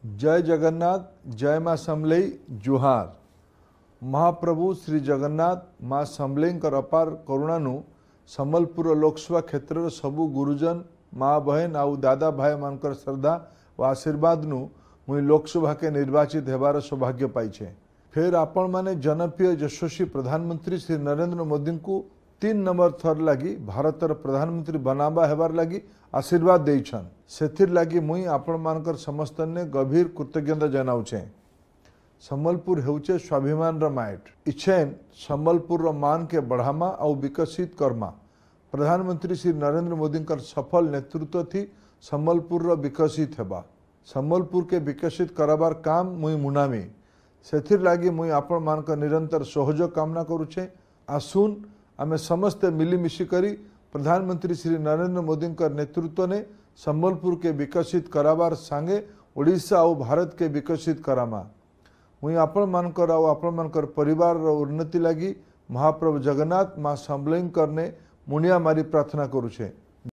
जय जगन्नाथ, जय माँ समलई, जुहार। महाप्रभु श्री जगन्नाथ माँ समलईंकर अपार करुणानु संबलपुर लोकसभा क्षेत्र सबु गुरुजन माँ बहन आउ दादा भाई मानकर श्रद्धा व आशीर्वाद नु मुई लोकसभा के निर्वाचित हेबार सौभाग्य पाइछे। फिर आपण माने जनप्रिय यशस्वी प्रधानमंत्री श्री नरेंद्र मोदी को 3 नंबर थर लगी भारतर प्रधानमंत्री बनाबा हेबार लगी आशीर्वाद देइछन। सेथिर लगी मुई आपण मानकर समस्त ने गभीर कृतज्ञता जनाउछे। संबलपुर हेउचे स्वाभिमान माइट। इच्छेन संबलपुर मान के बढ़ामा और विकसित करमा। प्रधानमंत्री श्री नरेंद्र मोदी कर सफल नेतृत्व थी संबलपुर विकसित हेबा। संबलपुर के विकसित कराबार काम मुई मुनामी। सेथिर लागी मुई आपण मानकर निरंतर सहयोग कामना करुछे। आसुन आमे समस्त मिलीमिशी करी प्रधानमंत्री श्री नरेंद्र मोदी कर नेतृत्व ने संबलपुर के विकसित कराबार सांगे ओडिशा और भारत के विकसित करामा। मुई आपण मानकर और आपण मानकर परिवार उन्नति लगी महाप्रभु जगन्नाथ माँ समलईंकर ने मुनिया मारी प्रार्थना करुछे।